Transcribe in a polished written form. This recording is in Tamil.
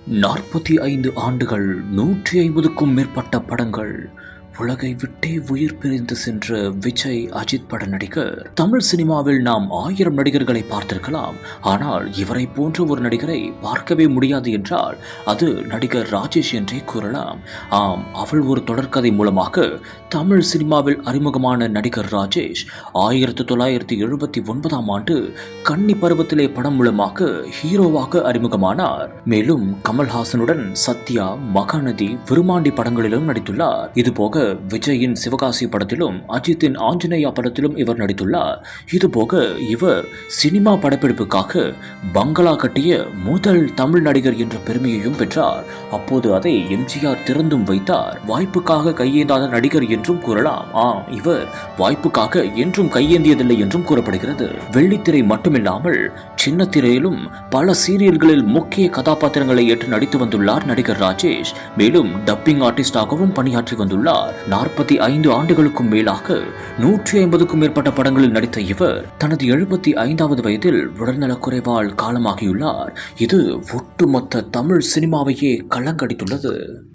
45 ஆண்டுகள், 150க்கும் மேற்பட்ட படங்கள், உலகை விட்டே உயிர் பிரிந்து சென்ற விஜய், அஜித் பட நடிகர். தமிழ் சினிமாவில் நாம் 1000 நடிகர்களை பார்த்திருக்கலாம். ஆனால் இவரை போன்ற ஒரு நடிகரை பார்க்கவே முடியாது என்றால் அது நடிகர் ராஜேஷ் என்றே கூறலாம். ஆம், அவள் ஒரு தொடர்கதை மூலமாக தமிழ் சினிமாவில் அறிமுகமான நடிகர் ராஜேஷ் 1979ஆம் ஆண்டு கன்னி பருவத்திலே படம் மூலமாக ஹீரோவாக அறிமுகமானார். மேலும் கமல்ஹாசனுடன் சத்யா, மகாநதி, விருமாண்டி படங்களிலும் நடித்துள்ளார். இதுபோக விஜயின் சிவகாசி படத்திலும் அஜித்தின் ஆஞ்சநேயா படத்திலும் இவர் நடித்துள்ளார். இதுபோக இவர் சினிமா படப்பிடிப்புக்காக பங்களா கட்டிய முதல் தமிழ் நடிகர் என்ற பெருமையையும் பெற்றார். அப்போது அதை எம்ஜிஆர் திறந்தும் வைத்தார். வாய்ப்புக்காக கையேந்தாத நடிகர் என்றும் கூறலாம். இவர் வாய்ப்புக்காக என்றும் கையேந்தியதில்லை என்றும் கூறப்படுகிறது. வெள்ளித்திரை மட்டுமில்லாமல் சின்ன திரையிலும் பல சீரியல்களில் முக்கிய கதாபாத்திரங்களை ஏற்று நடித்து வந்துள்ளார் நடிகர் ராஜேஷ். மேலும் டப்பிங் ஆர்டிஸ்டாகவும் பணியாற்றி வந்துள்ளார். 45 ஆண்டுகளுக்கும் மேலாக 150க்கும் மேற்பட்ட படங்களில் நடித்த இவர் தனது 75வது வயதில் உடல்நலக்குறைவால் காலமாகியுள்ளார். இது ஒட்டுமொத்த தமிழ் சினிமாவையே கலங்கடித்துள்ளது.